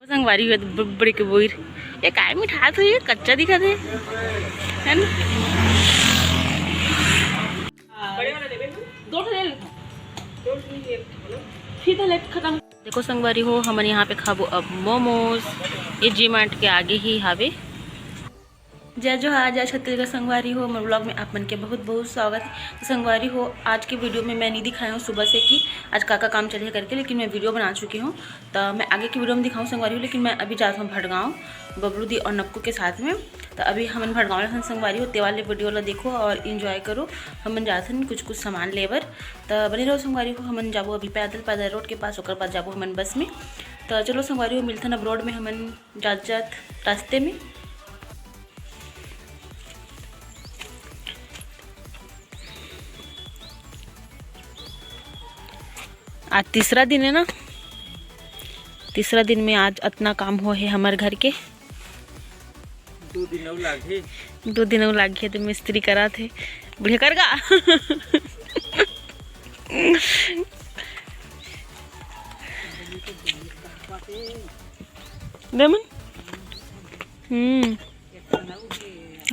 संगवारी हुए बड़े के बोर ये काय मिठा था ये कच्चा दिखा थे है ना। खत्म। देखो संगवारी हो हमन यहाँ पे खाबो अब मोमोज। ये जी मार्ट के आगे ही हावे। जय जोहार जय छत्तीसगढ़ संगवारी हो हमारे ब्लॉग में आप मन के बहुत बहुत स्वागत है। तो संगवारी हो आज के वीडियो में मैं नहीं दिखाया हूँ सुबह से कि आज का काम चले करके, लेकिन मैं वीडियो बना चुकी हूँ। तो मैं आगे की वीडियो में दिखाऊँ संगवारी हो, लेकिन मैं अभी जाता हूँ भटगांव बबलू दी और नक्कू के साथ में। तो अभी हम भटगांव में संगवारी हो ते वाले वीडियो ला देखो और इन्जॉय करो। हम जाते हैं कुछ सामान लेबर। तो बने रहो संगवारी हो। हम जाबो अभी पैदल पैदल रोड के पास, ओकर बाद जाबो हम बस में। तो चलो संगवारी हो मिलते अब रोड में हम जात रास्ते में। आज तीसरा दिन है ना, तीसरा दिन में आज इतना काम हो है हमारे घर के। 2 दिन लाग गए तो मिस्त्री करा थे बुढ़े कर गा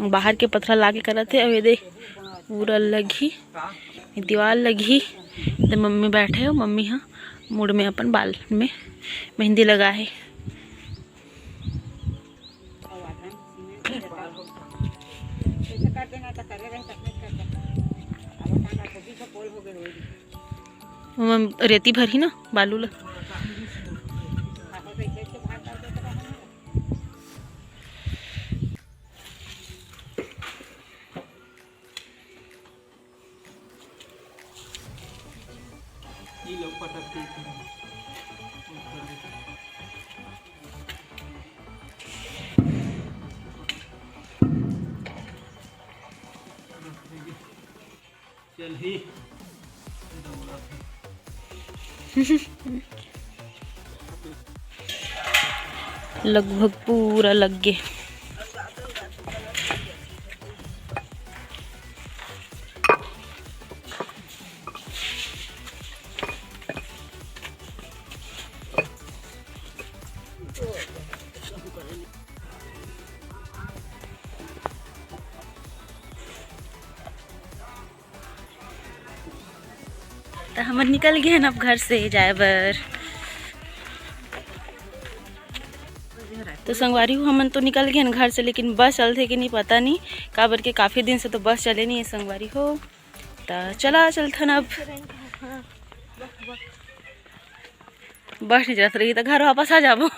बाहर के पत्थर लाके करा थे। अब ये दे पूरा लगी दीवार लगी। तो मम्मी बैठे हो, मम्मी हाँ मूड में अपन बाल में मेहंदी लगा है। रेती भरी ना बालू ला। ये लोग पटकते हैं। चल ही लगभग पूरा लग गए। तो हम निकल गए हैं अब घर से जाए बर। तो संगवारी हो हमन तो निकल गए हैं घर से, लेकिन बस चलते कि नहीं पता नहीं काबर के काफ़ी दिन से तो बस चले नहीं है संगवारी हो। तो चला चलथन अब बस नहीं चलत रही तो घर वापस आ जाबो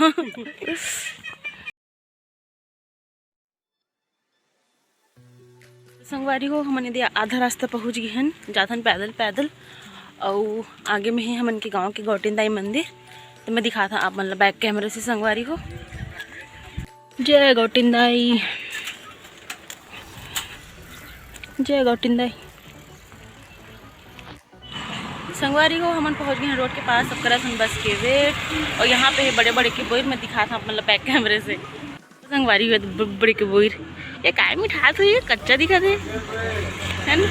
संगवारी हो हमन आधा रास्ता पहुँच गए हैं, जाथन पैदल पैदल। और आगे में है हमन के गांव के गौटिनदाई मंदिर। तो मैं दिखाता आप मतलब बैक कैमरे से संगवारी हो। जय गौटिनदाई, जय गौटिनदाई। संगवारी हो हमन पहुंच गए हैं रोड के पास। अब करा बस के वेट। और यहाँ पे है बड़े बड़े के बोर। मैं दिखाता आप मतलब बैक कैमरे से। संगवारी हो बड़े के बोर ये काय मिठा था ये कच्चा दिखा थे है ना।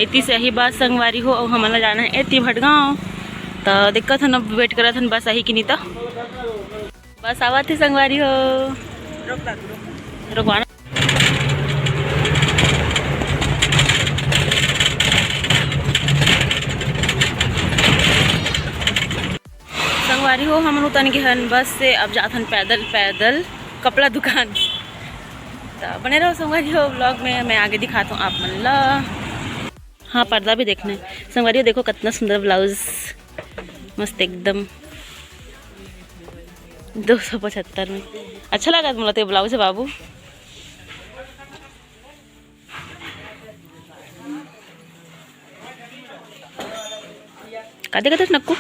इतनी सही बात संगवारी हो। और हमारा जाना है इतनी भटगांव। तो दिक्कत है ना, वेट करा था बस आई कि नहीं। तो बस आवा थी संगवारी हो रुकवाना। संगवारी हो हम उतन के हन बस से। अब जाथन पैदल पैदल कपड़ा दुकान। तो बने रहो संगवारी हो ब्लॉग में, मैं आगे दिखाता हूँ आप मन ला। हाँ पर्दा भी देखना है संगवारी। देखो कितना सुंदर ब्लाउज, मस्त एकदम 275 में। अच्छा लगा तुम तो ब्लाउज है बाबू। का देखा था नक्कू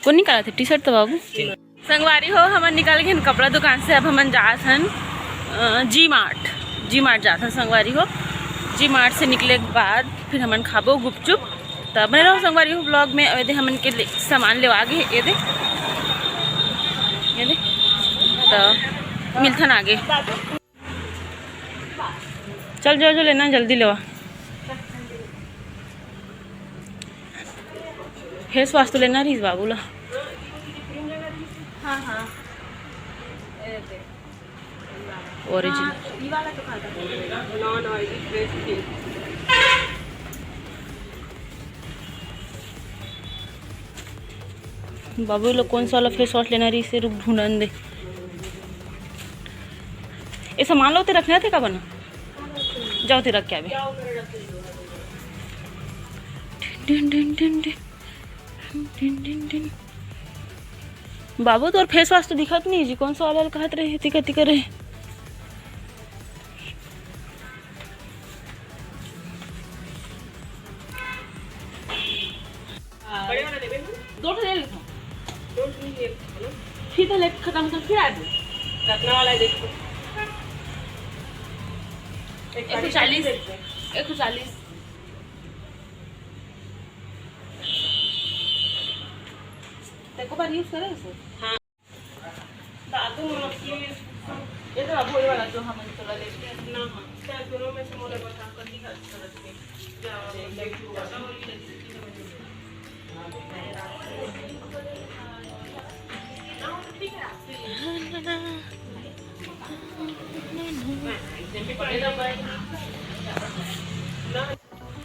कौन निकाला था टी शर्ट तो बाबू। संगवारी हो हम निकाल गए कपड़ा दुकान से। अब हम जात हन जी मार्ट जाता संगवारी हो। जी मार्ट से निकले के बाद फिर हमन खाबो गुपचुप। तो बने रहो संगवारी हो ब्लॉग में। ये दे हमन के सामान ले आगे ये दे तो मिलथन आगे। चल जो जो लेना जल्दी लेवा। फेस वॉश तो लेना रही बाबूला। हाँ हाँ ओरिजिनल ये वाला तो खाता बाबू लोग कौन सा वाला फेस वॉश लेना रही से रुक ढूंढन दे। ये सामान लो ते रखने थे का बना जाओ ते रख के अभी। बाबू तो और फेस वॉश तो दिखत नहीं जी कौन सा वाला कहत रहे तिकत रहे। दो ले लेता फिर तो लेट खत्म कर फिर आ रखने वाला है देखो 140 140 देखो बार यूज करे इसे। हाँ दादू ये तो अब वाला जो हम थोड़ा लेते हैं ना। हाँ दोनों में से मोले बता कर दिखा करते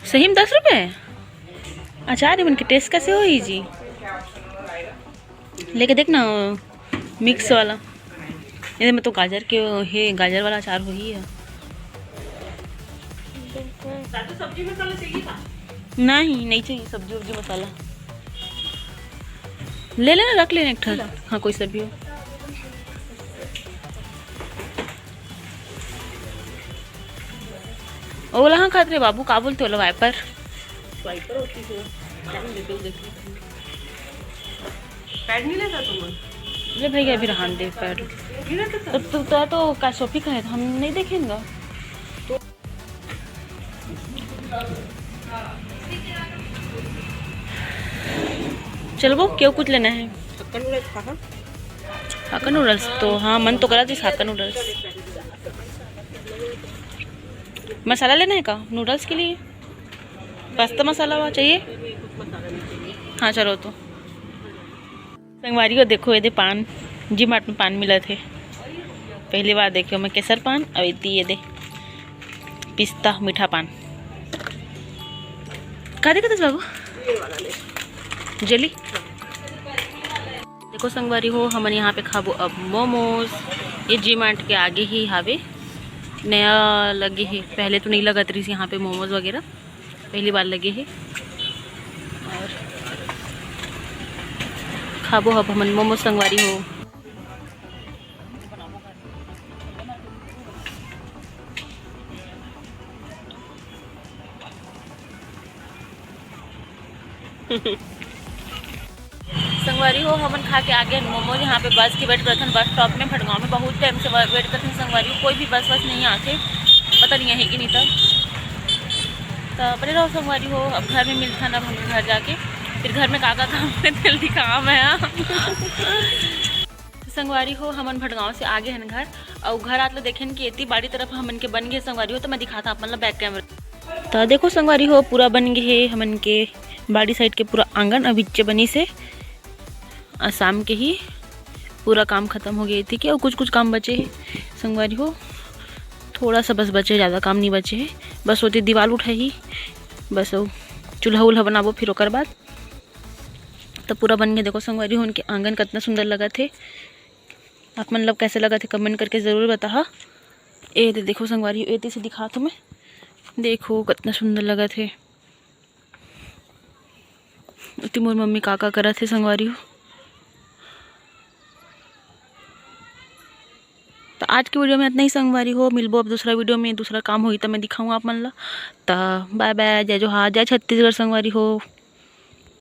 सही में 10 रुपए। अचार है उनके टेस्ट कैसे हो ही जी लेके देखना मिक्स वाला। इधर में तो गाजर के है गाजर वाला अचार हो ही है। सब्जी मसाला चाहिए था? नहीं चाहिए सब्जी उब्जी मसाला ले लेना रख लेना एक ठन। हाँ कोई सा भी हो। ओला हाँ खाते बाबू का बोलते ओला वाइपर होती है पैड नहीं लेता तुम? अरे भैया अभी रहन दे पैड तो का शॉपी का है हम नहीं देखेंगे तो। चलो वो क्यों कुछ लेना है? हाक्का नूडल्स तो हाँ मन तो करा थी हाक्का नूडल्स। मसाला लेना है का नूडल्स के लिए? पास्ता मसाला चाहिए? हाँ चलो तो संगवारी को देखो ये पान जी मार्ट में पान मिला थे पहली बार देखियो मैं केसर पान और ये दे पिस्ता मीठा पान का देखा था बाबू जली। देखो संगवारी हो हमन यहाँ पे खाबो अब मोमोज। ये जी मार्ट के आगे ही हावे नया लगे है। पहले तो नहीं लगत रही यहाँ पे मोमोज वगैरह पहली बार लगे है। और खाबो अब हमन मोमोज संगवारी हो। संगवारी हो हमन खा के आगे मोमोज। यहाँ पे बस की वेट करथन बस स्टॉप में भटगांव में बहुत टाइम से वेट करथन संगवारी हो। कोई भी बस नहीं आते पता नहीं है कि नहीं तब बड़े रहो संगवारी हो। अब घर में मिलता ना हम घर जाके फिर घर में काका काम में जल्दी काम है। संगवारी हो हमन भटगांव से आगे हैं घर और घर आते देखें कि इतनी बाड़ी तरफ हमन के बन गए संगवारी हो। तो मैं दिखाता मतलब बैक कैमरा तो देखो संगवारी हो पूरा बन गए है हमन के बाड़ी साइड के पूरा आंगन अभी बनी से शाम के ही पूरा काम खत्म हो गई थी कि और कुछ काम बचे है संगवारी हो। थोड़ा सा बस बचे ज़्यादा काम नहीं बचे है। बस होती दीवार उठा ही बस वो चूल्हा उल्हा बनाबो फिर ओकर बाद तो पूरा बन गया। देखो संगवारी हो उनके आंगन कितना सुंदर लगा थे। आप मतलब कैसे लगा थे कमेंट करके ज़रूर बता। ए देखो संगवारी हो ए से दिखा तो मैं देखो कितना सुंदर लगा थे। उतनी मोर मम्मी काका करा थे संगवारी हो। तो आज की वीडियो में इतना ही संगवारी हो। मिलबो अब दूसरा वीडियो में दूसरा काम होई तो मैं दिखाऊंगा आप मन ला। तो बाय बाय जय जोहार जय छत्तीसगढ़ संगवारी हो।